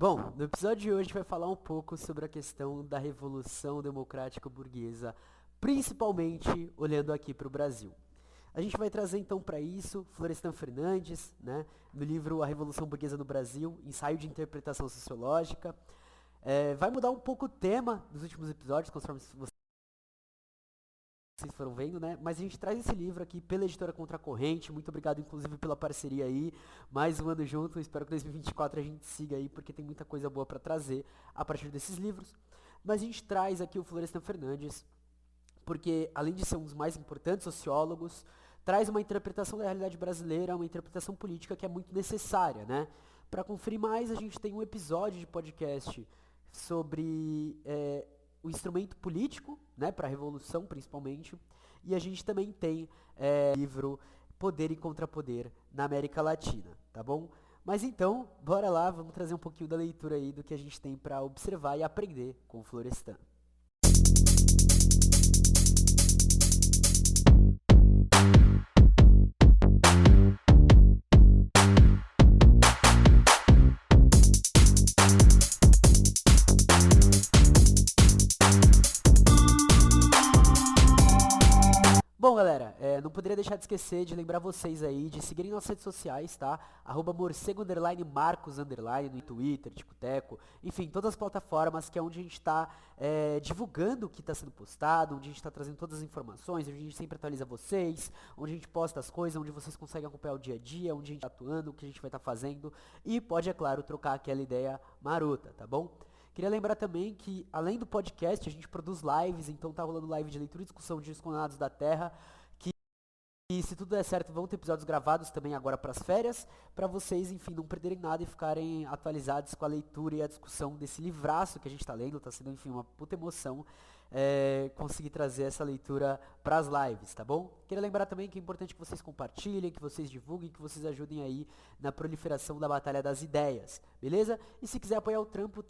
Bom, no episódio de hoje a gente vai falar um pouco sobre a questão da Revolução Democrática Burguesa, principalmente olhando aqui para o Brasil. A gente vai trazer então para isso Florestan Fernandes, né, no livro A Revolução Burguesa no Brasil, ensaio de interpretação sociológica. Vai mudar um pouco o tema dos últimos episódios, conforme vocês foram vendo, né? Mas a gente traz esse livro aqui pela editora Contra a Corrente. Muito obrigado, inclusive, pela parceria aí. Mais um ano junto. Espero que 2024 a gente siga aí, porque tem muita coisa boa para trazer a partir desses livros. Mas a gente traz aqui o Florestan Fernandes, porque além de ser um dos mais importantes sociólogos, traz uma interpretação da realidade brasileira, uma interpretação política que é muito necessária, né? Para conferir mais, a gente tem um episódio de podcast sobre o instrumento político, né, para a revolução principalmente, e a gente também tem o livro Poder e Contrapoder na América Latina, tá bom? Mas então, bora lá, vamos trazer um pouquinho da leitura aí do que a gente tem para observar e aprender com o Florestan. Bom, galera, não poderia deixar de esquecer de lembrar vocês aí de seguirem nossas redes sociais, tá? Morcego Marcos no Twitter, Ticoteco, enfim, todas as plataformas que é onde a gente está divulgando o que está sendo postado, onde a gente está trazendo todas as informações, onde a gente sempre atualiza vocês, onde a gente posta as coisas, onde vocês conseguem acompanhar o dia a dia, onde a gente está atuando, o que a gente vai estar fazendo e pode, é claro, trocar aquela ideia marota, tá bom? Queria lembrar também que, além do podcast, a gente produz lives, então tá rolando live de leitura e discussão de Descondenados da Terra, e se tudo der certo, vão ter episódios gravados também agora para as férias, para vocês, enfim, não perderem nada e ficarem atualizados com a leitura e a discussão desse livraço que a gente está lendo, tá sendo, enfim, uma puta emoção conseguir trazer essa leitura para as lives, tá bom? Queria lembrar também que é importante que vocês compartilhem, que vocês divulguem, que vocês ajudem aí na proliferação da Batalha das Ideias, beleza? E se quiser apoiar o trampo,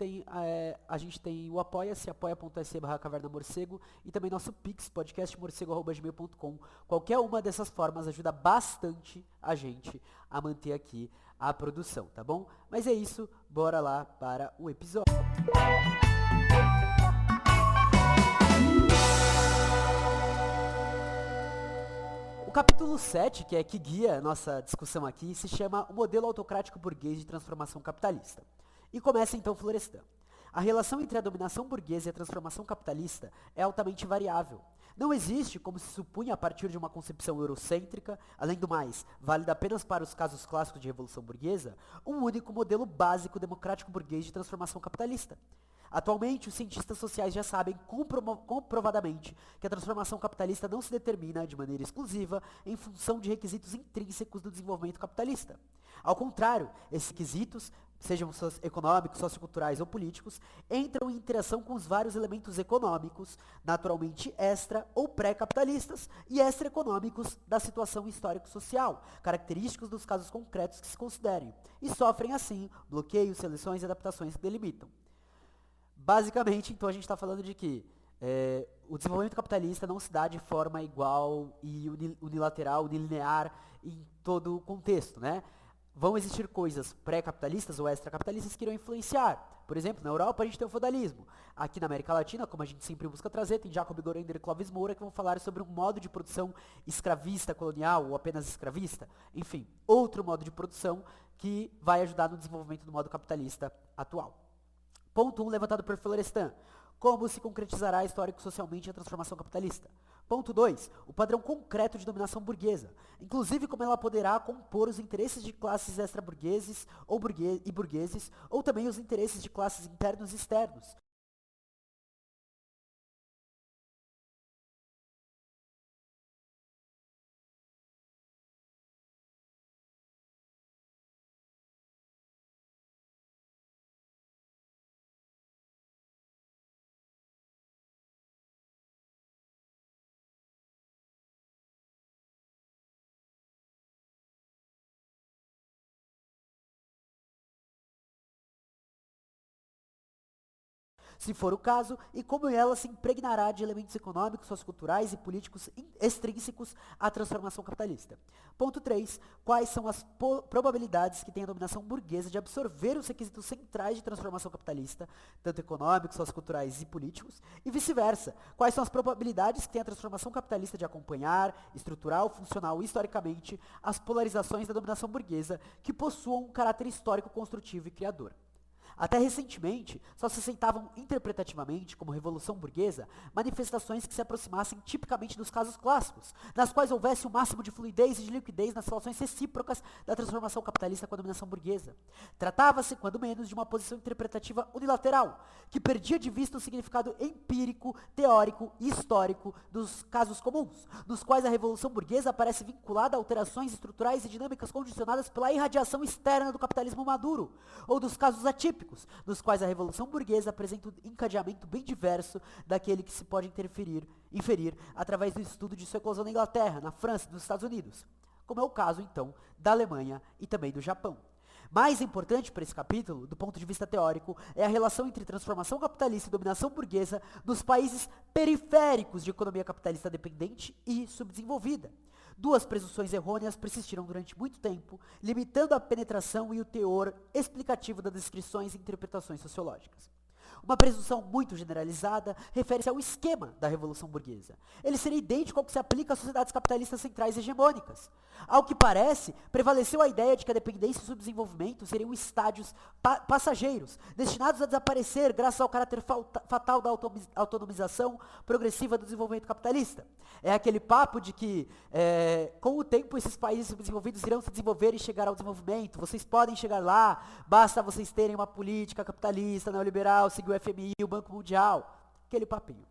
a gente tem o apoia-se, apoia.se/Caverna Morcego, e também nosso Pix, podcastmorcego@gmail.com. Qualquer uma dessas formas ajuda bastante a gente a manter aqui a produção, tá bom? Mas é isso, bora lá para o episódio. O capítulo 7, que é que guia a nossa discussão aqui, se chama O Modelo Autocrático Burguês de Transformação Capitalista. E começa então Florestan. A relação entre a dominação burguesa e a transformação capitalista é altamente variável. Não existe, como se supunha a partir de uma concepção eurocêntrica, além do mais, válida apenas para os casos clássicos de revolução burguesa, um único modelo básico democrático burguês de transformação capitalista. Atualmente, os cientistas sociais já sabem comprovadamente que a transformação capitalista não se determina de maneira exclusiva em função de requisitos intrínsecos do desenvolvimento capitalista. Ao contrário, esses requisitos, sejam econômicos, socioculturais ou políticos, entram em interação com os vários elementos econômicos, naturalmente extra ou pré-capitalistas, e extra-econômicos da situação histórico-social, característicos dos casos concretos que se considerem, e sofrem, assim, bloqueios, seleções e adaptações que delimitam. Basicamente, então, a gente está falando de que o desenvolvimento capitalista não se dá de forma igual e unilateral, unilinear em todo o contexto, né? Vão existir coisas pré-capitalistas ou extra-capitalistas que irão influenciar. Por exemplo, na Europa a gente tem o feudalismo. Aqui na América Latina, como a gente sempre busca trazer, tem Jacob Gorender e Clóvis Moura que vão falar sobre um modo de produção escravista colonial ou apenas escravista. Enfim, outro modo de produção que vai ajudar no desenvolvimento do modo capitalista atual. Ponto 1, levantado por Florestan. Como se concretizará histórico-socialmente a transformação capitalista? Ponto 2, o padrão concreto de dominação burguesa, inclusive como ela poderá compor os interesses de classes extra-burgueses e burgueses, ou também os interesses de classes internos e externos. se for o caso, e como ela se impregnará de elementos econômicos, socioculturais e políticos extrínsecos à transformação capitalista. Ponto 3. Quais são as probabilidades que tem a dominação burguesa de absorver os requisitos centrais de transformação capitalista, tanto econômicos, socioculturais e políticos, e vice-versa? Quais são as probabilidades que tem a transformação capitalista de acompanhar, estrutural, funcional e historicamente as polarizações da dominação burguesa que possuam um caráter histórico construtivo e criador? Até recentemente, só se aceitavam interpretativamente como revolução burguesa manifestações que se aproximassem tipicamente dos casos clássicos, nas quais houvesse o máximo de fluidez e de liquidez nas relações recíprocas da transformação capitalista com a dominação burguesa. Tratava-se, quando menos, de uma posição interpretativa unilateral, que perdia de vista o significado empírico, teórico e histórico dos casos comuns, nos quais a revolução burguesa aparece vinculada a alterações estruturais e dinâmicas condicionadas pela irradiação externa do capitalismo maduro, ou dos casos atípicos, nos quais a revolução burguesa apresenta um encadeamento bem diverso daquele que se pode inferir através do estudo de sua eclosão na Inglaterra, na França e nos Estados Unidos, como é o caso, então, da Alemanha e também do Japão. Mais importante para esse capítulo, do ponto de vista teórico, é a relação entre transformação capitalista e dominação burguesa nos países periféricos de economia capitalista dependente e subdesenvolvida. Duas presunções errôneas persistiram durante muito tempo, limitando a penetração e o teor explicativo das descrições e interpretações sociológicas. Uma presunção muito generalizada refere-se ao esquema da Revolução Burguesa. Ele seria idêntico ao que se aplica às sociedades capitalistas centrais hegemônicas. Ao que parece, prevaleceu a ideia de que a dependência e o subdesenvolvimento seriam estádios passageiros, destinados a desaparecer graças ao caráter fatal da autonomização progressiva do desenvolvimento capitalista. É aquele papo de que, com o tempo, esses países subdesenvolvidos irão se desenvolver e chegar ao desenvolvimento. Vocês podem chegar lá, basta vocês terem uma política capitalista, neoliberal, seguir o FMI, o Banco Mundial, aquele papinho.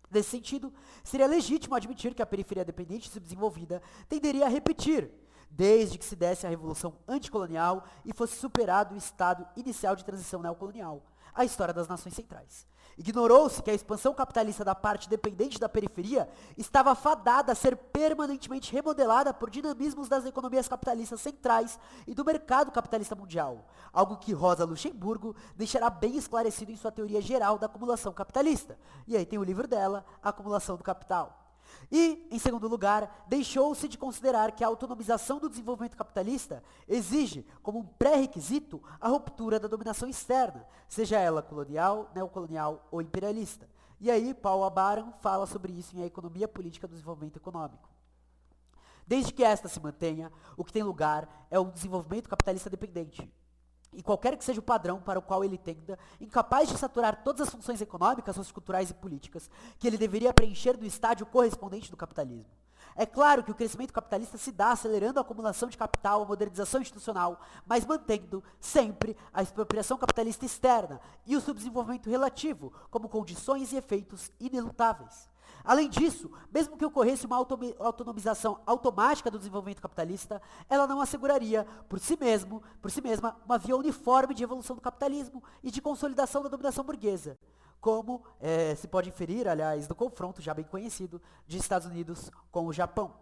Nesse sentido, seria legítimo admitir que a periferia dependente e subdesenvolvida tenderia a repetir, desde que se desse a revolução anticolonial e fosse superado o estado inicial de transição neocolonial, a história das nações centrais. Ignorou-se que a expansão capitalista da parte dependente da periferia estava fadada a ser permanentemente remodelada por dinamismos das economias capitalistas centrais e do mercado capitalista mundial, algo que Rosa Luxemburgo deixará bem esclarecido em sua teoria geral da acumulação capitalista. E aí tem o livro dela, Acumulação do Capital. E, em segundo lugar, deixou-se de considerar que a autonomização do desenvolvimento capitalista exige, como um pré-requisito, a ruptura da dominação externa, seja ela colonial, neocolonial ou imperialista. E aí, Paul Abaran fala sobre isso em A Economia Política do Desenvolvimento Econômico. Desde que esta se mantenha, o que tem lugar é um desenvolvimento capitalista dependente. E qualquer que seja o padrão para o qual ele tenda, incapaz de saturar todas as funções econômicas, socioculturais e políticas que ele deveria preencher no estádio correspondente do capitalismo. É claro que o crescimento capitalista se dá acelerando a acumulação de capital, a modernização institucional, mas mantendo sempre a expropriação capitalista externa e o subdesenvolvimento relativo como condições e efeitos inelutáveis. Além disso, mesmo que ocorresse uma autonomização automática do desenvolvimento capitalista, ela não asseguraria, por si mesma, uma via uniforme de evolução do capitalismo e de consolidação da dominação burguesa, como se pode inferir, aliás, do confronto já bem conhecido de Estados Unidos com o Japão.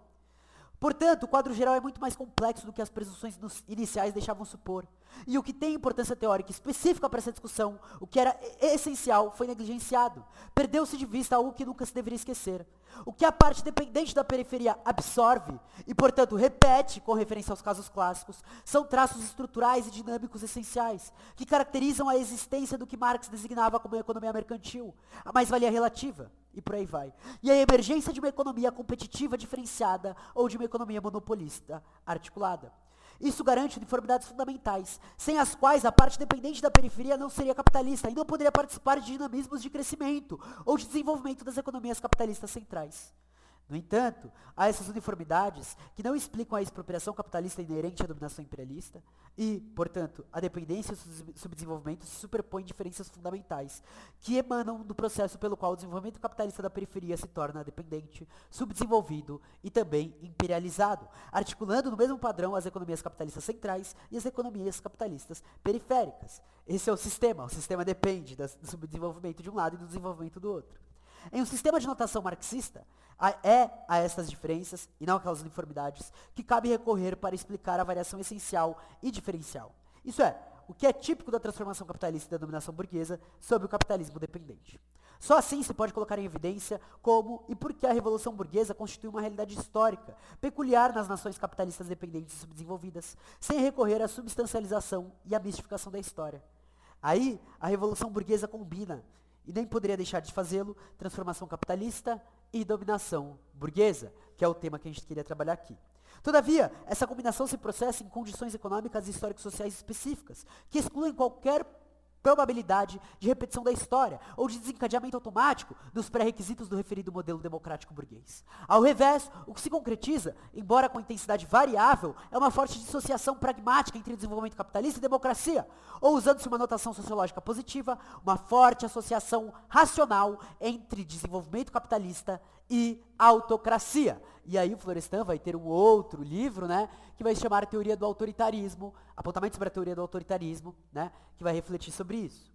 Portanto, o quadro geral é muito mais complexo do que as presunções iniciais deixavam supor. E o que tem importância teórica específica para essa discussão, o que era essencial, foi negligenciado. Perdeu-se de vista algo que nunca se deveria esquecer. O que a parte dependente da periferia absorve, e portanto repete com referência aos casos clássicos, são traços estruturais e dinâmicos essenciais, que caracterizam a existência do que Marx designava como economia mercantil, a mais-valia relativa, e por aí vai. E a emergência de uma economia competitiva diferenciada ou de uma economia monopolista articulada. Isso garante uniformidades fundamentais, sem as quais a parte dependente da periferia não seria capitalista e não poderia participar de dinamismos de crescimento ou de desenvolvimento das economias capitalistas centrais. No entanto, há essas uniformidades que não explicam a expropriação capitalista inerente à dominação imperialista e, portanto, a dependência e o subdesenvolvimento se superpõem diferenças fundamentais que emanam do processo pelo qual o desenvolvimento capitalista da periferia se torna dependente, subdesenvolvido e também imperializado, articulando no mesmo padrão as economias capitalistas centrais e as economias capitalistas periféricas. Esse é o sistema depende do subdesenvolvimento de um lado e do desenvolvimento do outro. Em um sistema de notação marxista, é a essas diferenças, e não aquelas uniformidades, que cabe recorrer para explicar a variação essencial e diferencial. Isso é, o que é típico da transformação capitalista e da dominação burguesa sobre o capitalismo dependente. Só assim se pode colocar em evidência como e por que a Revolução Burguesa constitui uma realidade histórica, peculiar nas nações capitalistas dependentes e subdesenvolvidas, sem recorrer à substancialização e à mistificação da história. Aí, a Revolução Burguesa combina, e nem poderia deixar de fazê-lo, transformação capitalista e dominação burguesa, que é o tema que a gente queria trabalhar aqui. Todavia, essa combinação se processa em condições econômicas e histórico-sociais específicas, que excluem qualquer probabilidade de repetição da história ou de desencadeamento automático dos pré-requisitos do referido modelo democrático burguês. Ao revés, o que se concretiza, embora com intensidade variável, é uma forte dissociação pragmática entre desenvolvimento capitalista e democracia, ou usando-se uma notação sociológica positiva, uma forte associação racional entre desenvolvimento capitalista e autocracia. E aí o Florestan vai ter um outro livro, né, que vai se chamar Teoria do Autoritarismo, apontamento sobre a teoria do autoritarismo, né, que vai refletir sobre isso.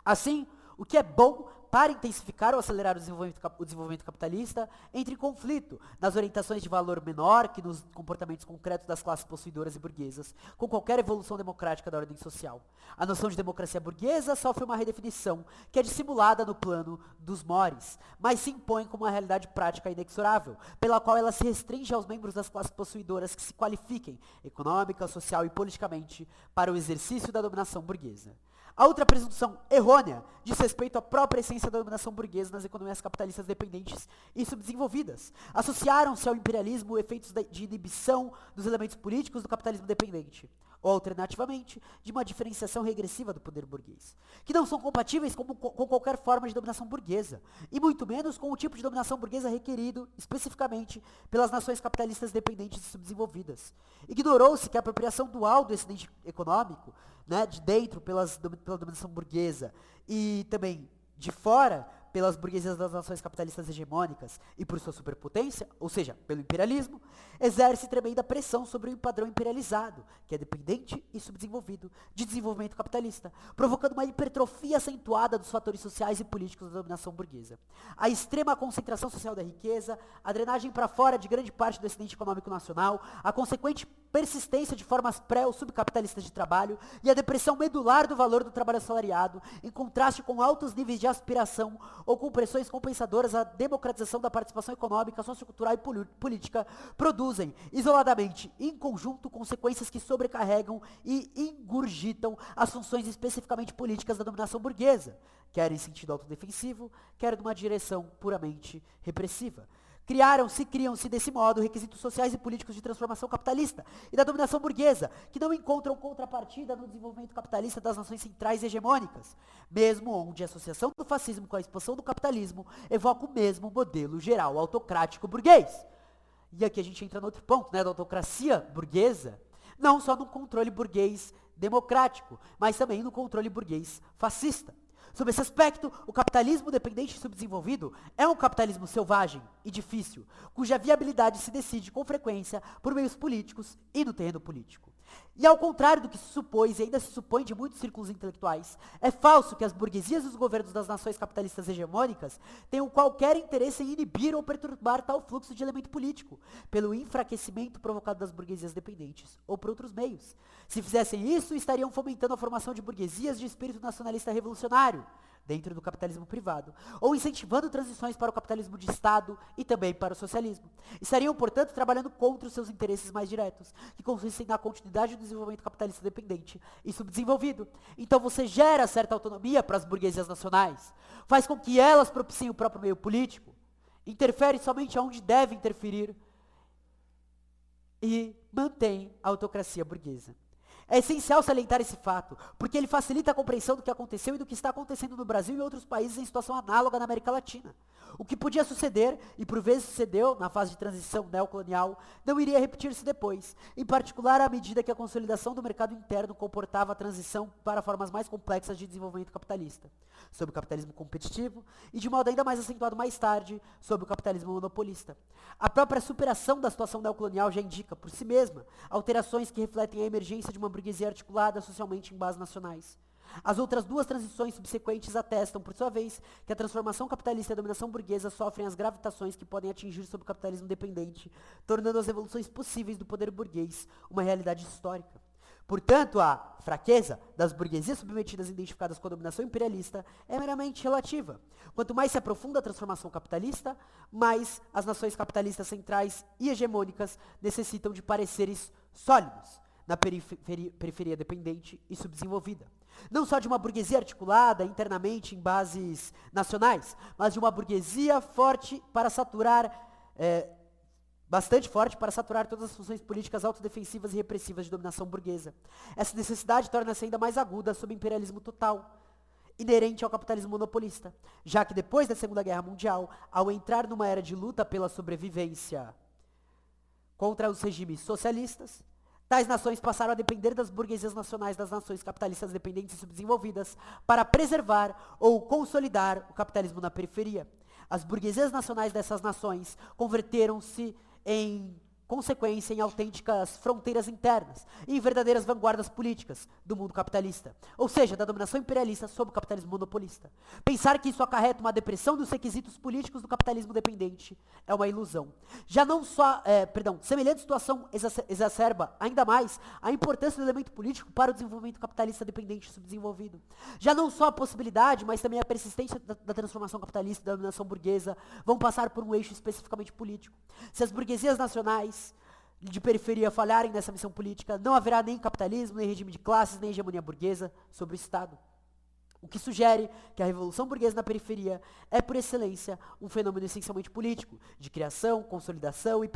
Assim, o que é bom para intensificar ou acelerar o desenvolvimento capitalista entra em conflito nas orientações de valor menor que nos comportamentos concretos das classes possuidoras e burguesas, com qualquer evolução democrática da ordem social. A noção de democracia burguesa sofre uma redefinição que é dissimulada no plano dos mores, mas se impõe como uma realidade prática inexorável, pela qual ela se restringe aos membros das classes possuidoras que se qualifiquem, econômica, social e politicamente, para o exercício da dominação burguesa. A outra presunção errônea diz respeito à própria essência da dominação burguesa nas economias capitalistas dependentes e subdesenvolvidas. Associaram-se ao imperialismo efeitos de inibição dos elementos políticos do capitalismo dependente, ou alternativamente, de uma diferenciação regressiva do poder burguês, que não são compatíveis com qualquer forma de dominação burguesa, e muito menos com o tipo de dominação burguesa requerido, especificamente, pelas nações capitalistas dependentes e subdesenvolvidas. Ignorou-se que a apropriação dual do excedente econômico, né, de dentro pela dominação burguesa e também de fora pelas burguesias das nações capitalistas hegemônicas e por sua superpotência, ou seja, pelo imperialismo, exerce tremenda pressão sobre o padrão imperializado, que é dependente e subdesenvolvido, de desenvolvimento capitalista, provocando uma hipertrofia acentuada dos fatores sociais e políticos da dominação burguesa. A extrema concentração social da riqueza, a drenagem para fora de grande parte do excedente econômico nacional, a consequente persistência de formas pré- ou subcapitalistas de trabalho e a depressão medular do valor do trabalho assalariado, em contraste com altos níveis de aspiração ou com pressões compensadoras à democratização da participação econômica, sociocultural e política, produzem, isoladamente, em conjunto, consequências que sobrecarregam e ingurgitam as funções especificamente políticas da dominação burguesa, quer em sentido autodefensivo, quer numa direção puramente repressiva. Criam-se desse modo requisitos sociais e políticos de transformação capitalista e da dominação burguesa, que não encontram contrapartida no desenvolvimento capitalista das nações centrais e hegemônicas, mesmo onde a associação do fascismo com a expansão do capitalismo evoca o mesmo modelo geral autocrático burguês. E aqui a gente entra no outro ponto, né, da autocracia burguesa, não só no controle burguês democrático, mas também no controle burguês fascista. Sob esse aspecto, o capitalismo dependente e subdesenvolvido é um capitalismo selvagem e difícil, cuja viabilidade se decide com frequência por meios políticos e no terreno político. E ao contrário do que se supôs e ainda se supõe de muitos círculos intelectuais, é falso que as burguesias e os governos das nações capitalistas hegemônicas tenham qualquer interesse em inibir ou perturbar tal fluxo de elemento político, pelo enfraquecimento provocado das burguesias dependentes, ou por outros meios. Se fizessem isso, estariam fomentando a formação de burguesias de espírito nacionalista revolucionário, dentro do capitalismo privado, ou incentivando transições para o capitalismo de Estado e também para o socialismo. Estariam, portanto, trabalhando contra os seus interesses mais diretos, que consistem na continuidade do desenvolvimento capitalista dependente e subdesenvolvido. Então você gera certa autonomia para as burguesias nacionais, faz com que elas propiciem o próprio meio político, interfere somente onde deve interferir e mantém a autocracia burguesa. É essencial salientar esse fato, porque ele facilita a compreensão do que aconteceu e do que está acontecendo no Brasil e em outros países em situação análoga na América Latina. O que podia suceder, e por vezes sucedeu na fase de transição neocolonial, não iria repetir-se depois, em particular à medida que a consolidação do mercado interno comportava a transição para formas mais complexas de desenvolvimento capitalista, sob o capitalismo competitivo e de modo ainda mais acentuado mais tarde, sob o capitalismo monopolista. A própria superação da situação neocolonial já indica, por si mesma, alterações que refletem a emergência de uma burguesia articulada socialmente em bases nacionais. As outras duas transições subsequentes atestam, por sua vez, que a transformação capitalista e a dominação burguesa sofrem as gravitações que podem atingir sobre o capitalismo dependente, tornando as evoluções possíveis do poder burguês uma realidade histórica. Portanto, a fraqueza das burguesias submetidas e identificadas com a dominação imperialista é meramente relativa. Quanto mais se aprofunda a transformação capitalista, mais as nações capitalistas centrais e hegemônicas necessitam de pareceres sólidos na periferia dependente e subdesenvolvida. Não só de uma burguesia articulada internamente em bases nacionais, mas de uma burguesia forte para saturar, bastante forte para saturar todas as funções políticas autodefensivas e repressivas de dominação burguesa. Essa necessidade torna-se ainda mais aguda sob o imperialismo total, inerente ao capitalismo monopolista, já que depois da Segunda Guerra Mundial, ao entrar numa era de luta pela sobrevivência contra os regimes socialistas, tais nações passaram a depender das burguesias nacionais das nações capitalistas dependentes e subdesenvolvidas para preservar ou consolidar o capitalismo na periferia. As burguesias nacionais dessas nações converteram-se em consequência em autênticas fronteiras internas e em verdadeiras vanguardas políticas do mundo capitalista, ou seja, da dominação imperialista sobre o capitalismo monopolista. Pensar que isso acarreta uma depressão dos requisitos políticos do capitalismo dependente é uma ilusão. Já não só, semelhante situação exacerba ainda mais a importância do elemento político para o desenvolvimento capitalista dependente e subdesenvolvido. Já não só a possibilidade, mas também a persistência da transformação capitalista e da dominação burguesa vão passar por um eixo especificamente político. Se as burguesias nacionais de periferia falharem nessa missão política, não haverá nem capitalismo, nem regime de classes, nem hegemonia burguesa sobre o Estado. O que sugere que a revolução burguesa na periferia é, por excelência, um fenômeno essencialmente político, de criação, consolidação e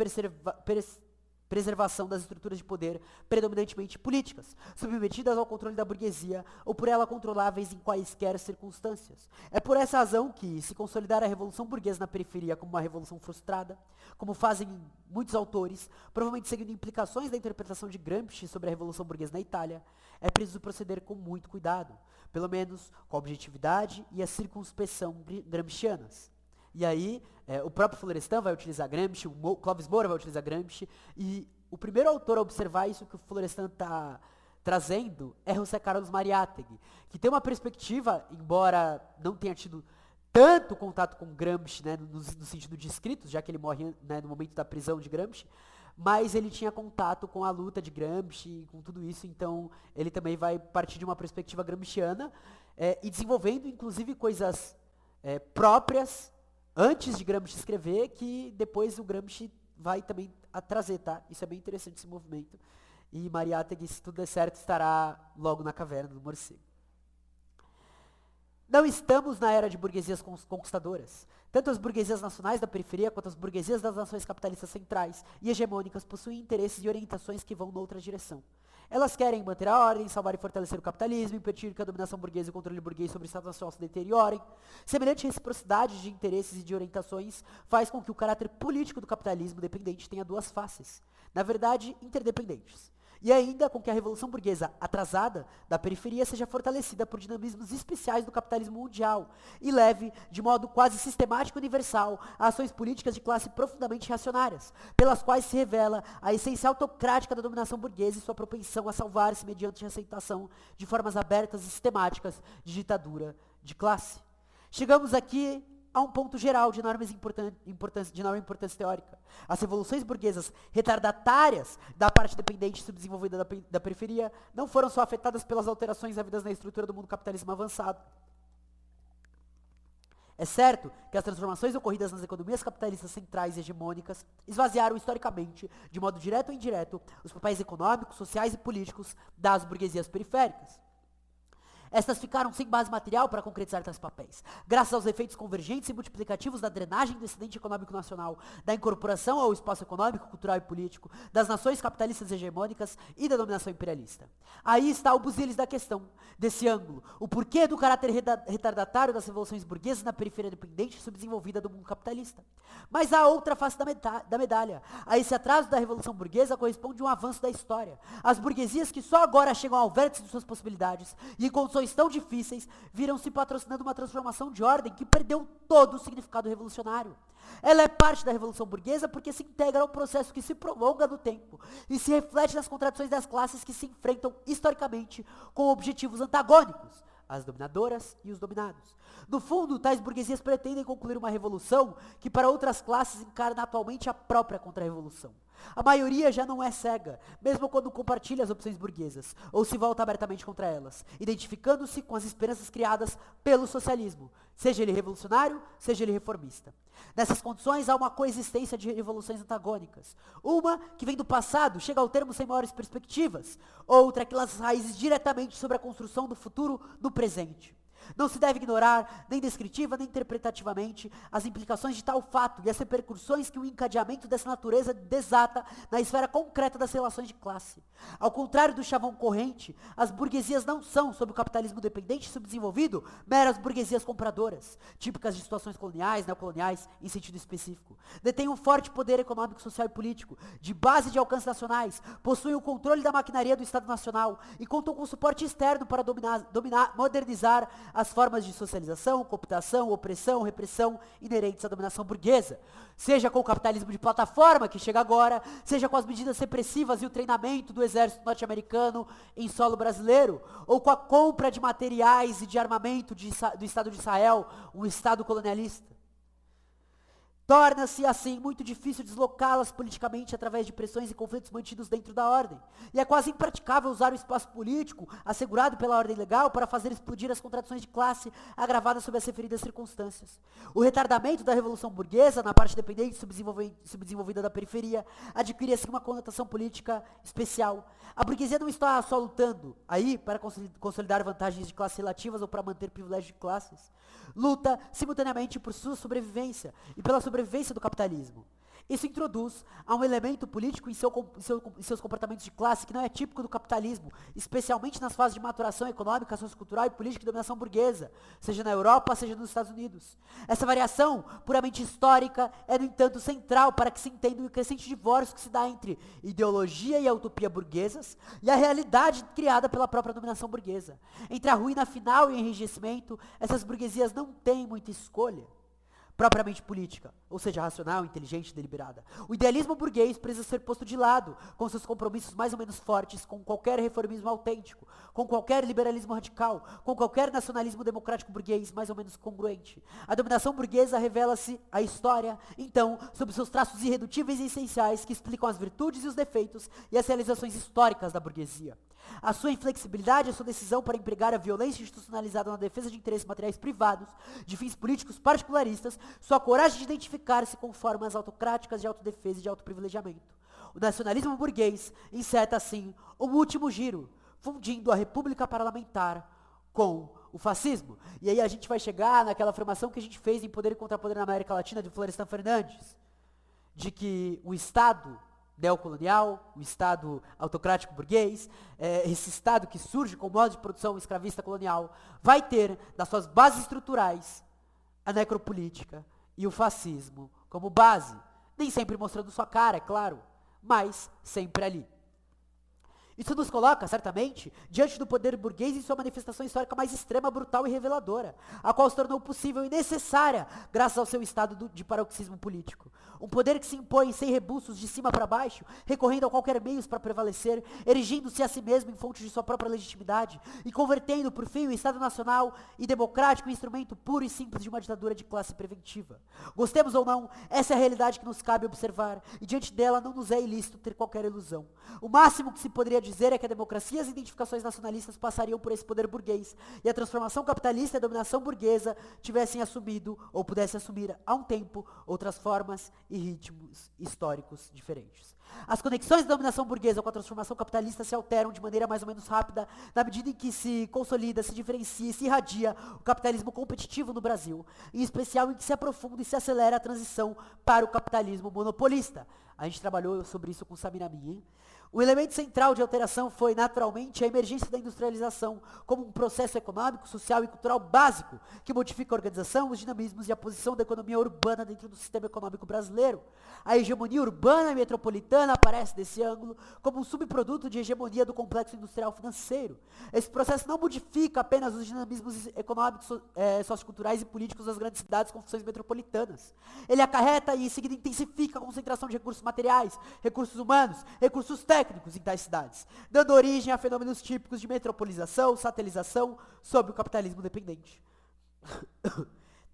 preservação das estruturas de poder predominantemente políticas, submetidas ao controle da burguesia ou por ela controláveis em quaisquer circunstâncias. É por essa razão que, se consolidar a revolução burguesa na periferia como uma revolução frustrada, como fazem muitos autores, provavelmente seguindo implicações da interpretação de Gramsci sobre a revolução burguesa na Itália, é preciso proceder com muito cuidado, pelo menos com a objetividade e a circunspecção gramscianas. E aí, o próprio Florestan vai utilizar Gramsci, o Clóvis Moura vai utilizar Gramsci, e o primeiro autor a observar isso que o Florestan está trazendo é José Carlos Mariátegui, que tem uma perspectiva, embora não tenha tido tanto contato com Gramsci, né, no sentido de escritos, já que ele morre, né, no momento da prisão de Gramsci, mas ele tinha contato com a luta de Gramsci, com tudo isso, então ele também vai partir de uma perspectiva gramsciana, e desenvolvendo inclusive coisas próprias, antes de Gramsci escrever, que depois o Gramsci vai também a trazer, tá? Isso é bem interessante, esse movimento. E Mariátegui, se tudo der certo, estará logo na caverna do morcego. Não estamos na era de burguesias conquistadoras. Tanto as burguesias nacionais da periferia quanto as burguesias das nações capitalistas centrais e hegemônicas possuem interesses e orientações que vão noutra direção. Elas querem manter a ordem, salvar e fortalecer o capitalismo, impedir que a dominação burguesa e o controle burguês sobre o Estado Nacional se deteriorem. Semelhante reciprocidade de interesses e de orientações faz com que o caráter político do capitalismo dependente tenha duas faces, na verdade, interdependentes. E ainda com que a revolução burguesa atrasada da periferia seja fortalecida por dinamismos especiais do capitalismo mundial e leve, de modo quase sistemático e universal, a ações políticas de classe profundamente reacionárias, pelas quais se revela a essência autocrática da dominação burguesa e sua propensão a salvar-se mediante a aceitação de formas abertas e sistemáticas de ditadura de classe. Chegamos aqui a um ponto geral de enorme importância teórica. As revoluções burguesas retardatárias da parte dependente e subdesenvolvida da periferia não foram só afetadas pelas alterações havidas na estrutura do mundo capitalismo avançado. É certo que as transformações ocorridas nas economias capitalistas centrais e hegemônicas esvaziaram historicamente, de modo direto ou indireto, os papéis econômicos, sociais e políticos das burguesias periféricas. Estas ficaram sem base material para concretizar tais papéis, graças aos efeitos convergentes e multiplicativos da drenagem do excedente econômico nacional, da incorporação ao espaço econômico, cultural e político, das nações capitalistas hegemônicas e da dominação imperialista. Aí está o busilis da questão, desse ângulo, o porquê do caráter retardatário das revoluções burguesas na periferia dependente e subdesenvolvida do mundo capitalista. Mas há outra face da medalha. A esse atraso da revolução burguesa corresponde um avanço da história. As burguesias que só agora chegam ao vértice de suas possibilidades e em condições tão difíceis, viram-se patrocinando uma transformação de ordem que perdeu todo o significado revolucionário. Ela é parte da revolução burguesa porque se integra a um processo que se prolonga no tempo e se reflete nas contradições das classes que se enfrentam historicamente com objetivos antagônicos, as dominadoras e os dominados. No fundo, tais burguesias pretendem concluir uma revolução que para outras classes encarna atualmente a própria contra-revolução. A maioria já não é cega, mesmo quando compartilha as opções burguesas, ou se volta abertamente contra elas, identificando-se com as esperanças criadas pelo socialismo, seja ele revolucionário, seja ele reformista. Nessas condições há uma coexistência de revoluções antagônicas. Uma que vem do passado, chega ao termo sem maiores perspectivas, outra que lança raízes diretamente sobre a construção do futuro no presente. Não se deve ignorar, nem descritiva nem interpretativamente, as implicações de tal fato e as repercussões que o encadeamento dessa natureza desata na esfera concreta das relações de classe. Ao contrário do chavão corrente, as burguesias não são, sob o capitalismo dependente e subdesenvolvido, meras burguesias compradoras, típicas de situações coloniais, neocoloniais, em sentido específico. Detêm um forte poder econômico, social e político, de base de alcance nacionais, possuem o controle da maquinaria do Estado Nacional e contam com suporte externo para modernizar as formas de socialização, cooptação, opressão, repressão inerentes à dominação burguesa. Seja com o capitalismo de plataforma, que chega agora, seja com as medidas repressivas e o treinamento do exército norte-americano em solo brasileiro, ou com a compra de materiais e de armamento do Estado de Israel, um Estado colonialista. Torna-se, assim, muito difícil deslocá-las politicamente através de pressões e conflitos mantidos dentro da ordem. E é quase impraticável usar o espaço político, assegurado pela ordem legal, para fazer explodir as contradições de classe agravadas sob as referidas circunstâncias. O retardamento da Revolução Burguesa, na parte dependente e subdesenvolvida da periferia, adquire, assim, uma conotação política especial. A burguesia não está só lutando aí para consolidar vantagens de classe relativas ou para manter privilégios de classes. Luta simultaneamente por sua sobrevivência e pela sobrevivência do capitalismo. Isso introduz a um elemento político em seus comportamentos de classe que não é típico do capitalismo, especialmente nas fases de maturação econômica, sociocultural e política e dominação burguesa, seja na Europa, seja nos Estados Unidos. Essa variação, puramente histórica, é, no entanto, central para que se entenda o crescente divórcio que se dá entre ideologia e a utopia burguesas e a realidade criada pela própria dominação burguesa. Entre a ruína final e o enrijecimento, essas burguesias não têm muita escolha propriamente política, ou seja, racional, inteligente e deliberada. O idealismo burguês precisa ser posto de lado, com seus compromissos mais ou menos fortes com qualquer reformismo autêntico, com qualquer liberalismo radical, com qualquer nacionalismo democrático burguês mais ou menos congruente. A dominação burguesa revela-se a história, então, sob seus traços irredutíveis e essenciais que explicam as virtudes e os defeitos e as realizações históricas da burguesia. A sua inflexibilidade, a sua decisão para empregar a violência institucionalizada na defesa de interesses materiais privados, de fins políticos particularistas, sua coragem de identificar-se com formas autocráticas de autodefesa e de autoprivilegiamento. O nacionalismo burguês enceta, assim, um último giro, fundindo a república parlamentar com o fascismo. E aí a gente vai chegar naquela afirmação que a gente fez em Poder e Contrapoder na América Latina, de Florestan Fernandes, de que o Estado neocolonial, o Estado autocrático burguês, esse Estado que surge com modo de produção escravista colonial, vai ter, nas suas bases estruturais, a necropolítica e o fascismo como base. Nem sempre mostrando sua cara, é claro, mas sempre ali. Isso nos coloca, certamente, diante do poder burguês em sua manifestação histórica mais extrema, brutal e reveladora, a qual se tornou possível e necessária graças ao seu estado de paroxismo político. Um poder que se impõe sem rebuços de cima para baixo, recorrendo a qualquer meios para prevalecer, erigindo-se a si mesmo em fonte de sua própria legitimidade e convertendo, por fim, o Estado Nacional e democrático em instrumento puro e simples de uma ditadura de classe preventiva. Gostemos ou não, essa é a realidade que nos cabe observar e diante dela não nos é ilícito ter qualquer ilusão. O máximo que se poderia dizer é que a democracia e as identificações nacionalistas passariam por esse poder burguês e a transformação capitalista e a dominação burguesa tivessem assumido ou pudessem assumir há um tempo outras formas e ritmos históricos diferentes. As conexões da dominação burguesa com a transformação capitalista se alteram de maneira mais ou menos rápida na medida em que se consolida, se diferencia e se irradia o capitalismo competitivo no Brasil, em especial em que se aprofunda e se acelera a transição para o capitalismo monopolista. A gente trabalhou sobre isso com o Samir Amin, hein? O elemento central de alteração foi, naturalmente, a emergência da industrialização como um processo econômico, social e cultural básico que modifica a organização, os dinamismos e a posição da economia urbana dentro do sistema econômico brasileiro. A hegemonia urbana e metropolitana aparece desse ângulo como um subproduto de hegemonia do complexo industrial financeiro. Esse processo não modifica apenas os dinamismos econômicos, socioculturais e políticos das grandes cidades com funções metropolitanas. Ele acarreta e, em seguida, intensifica a concentração de recursos materiais, recursos humanos, recursos técnicos em tais cidades, dando origem a fenômenos típicos de metropolização, satelização, sob o capitalismo dependente.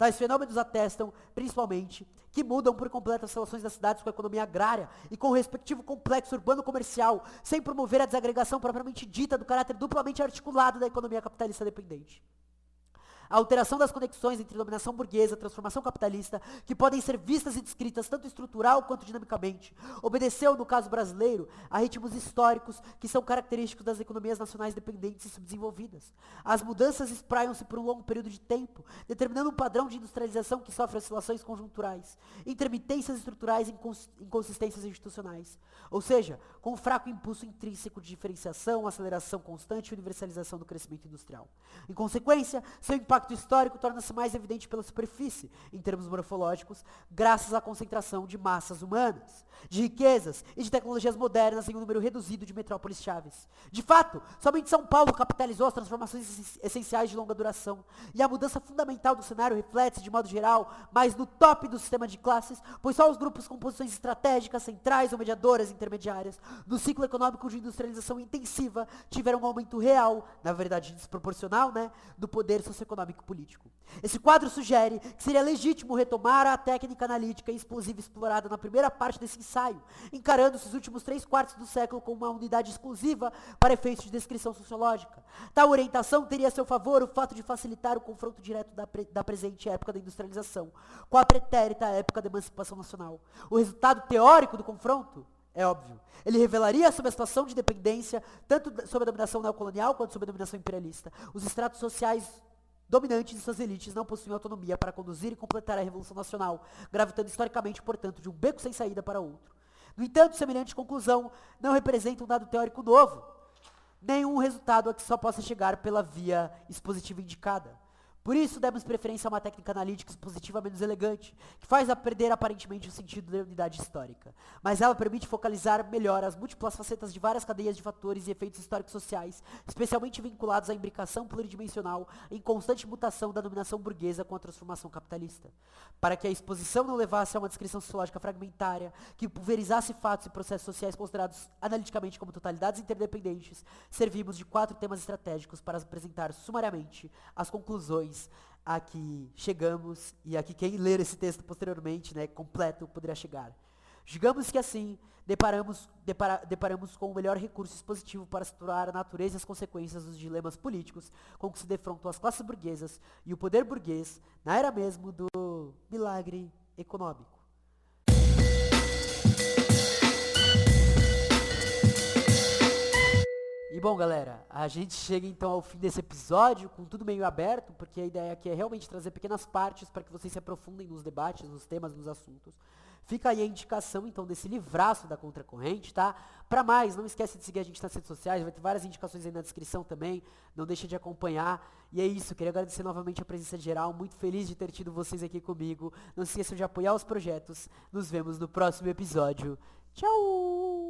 Tais fenômenos atestam, principalmente, que mudam por completo as relações das cidades com a economia agrária e com o respectivo complexo urbano-comercial, sem promover a desagregação propriamente dita do caráter duplamente articulado da economia capitalista dependente. A alteração das conexões entre dominação burguesa e transformação capitalista, que podem ser vistas e descritas tanto estrutural quanto dinamicamente, obedeceu, no caso brasileiro, a ritmos históricos que são característicos das economias nacionais dependentes e subdesenvolvidas. As mudanças espraiam-se por um longo período de tempo, determinando um padrão de industrialização que sofre oscilações conjunturais, intermitências estruturais e inconsistências institucionais. Ou seja, com um fraco impulso intrínseco de diferenciação, aceleração constante e universalização do crescimento industrial. Em consequência, seu impacto histórico torna-se mais evidente pela superfície, em termos morfológicos, graças à concentração de massas humanas, de riquezas e de tecnologias modernas em um número reduzido de metrópoles chaves. De fato, somente São Paulo capitalizou as transformações essenciais de longa duração, e a mudança fundamental do cenário reflete-se, de modo geral, mais no top do sistema de classes, pois só os grupos com posições estratégicas, centrais ou mediadoras intermediárias, no ciclo econômico de industrialização intensiva, tiveram um aumento real, na verdade desproporcional, do poder socioeconômico político. Esse quadro sugere que seria legítimo retomar a técnica analítica e explosiva explorada na primeira parte desse ensaio, encarando-se os últimos 3/4 do século como uma unidade exclusiva para efeitos de descrição sociológica. Tal orientação teria a seu favor o fato de facilitar o confronto direto da presente época da industrialização com a pretérita época da emancipação nacional. O resultado teórico do confronto é óbvio. Ele revelaria sobre a situação de dependência, tanto sob a dominação neocolonial quanto sob a dominação imperialista. Os estratos sociais dominantes e suas elites não possuem autonomia para conduzir e completar a Revolução Nacional, gravitando historicamente, portanto, de um beco sem saída para outro. No entanto, semelhante conclusão não representa um dado teórico novo, nem um resultado a que só possa chegar pela via expositiva indicada. Por isso, demos preferência a uma técnica analítica expositiva menos elegante, que faz a perder aparentemente o sentido da unidade histórica. Mas ela permite focalizar melhor as múltiplas facetas de várias cadeias de fatores e efeitos históricos sociais, especialmente vinculados à imbricação pluridimensional em constante mutação da dominação burguesa com a transformação capitalista. Para que a exposição não levasse a uma descrição sociológica fragmentária, que pulverizasse fatos e processos sociais considerados analiticamente como totalidades interdependentes, servimos de 4 temas estratégicos para apresentar sumariamente as conclusões a que chegamos e a que quem ler esse texto posteriormente, completo, poderá chegar. Digamos que assim, deparamos com o melhor recurso expositivo para explorar a natureza e as consequências dos dilemas políticos com que se defrontam as classes burguesas e o poder burguês na era mesmo do milagre econômico. E bom, galera, a gente chega então ao fim desse episódio com tudo meio aberto, porque a ideia aqui é realmente trazer pequenas partes para que vocês se aprofundem nos debates, nos temas, nos assuntos. Fica aí a indicação então desse livraço da Contracorrente, tá? Para mais, não esquece de seguir a gente nas redes sociais, vai ter várias indicações aí na descrição também, não deixa de acompanhar. E é isso, queria agradecer novamente a presença geral, muito feliz de ter tido vocês aqui comigo. Não se esqueçam de apoiar os projetos, nos vemos no próximo episódio. Tchau!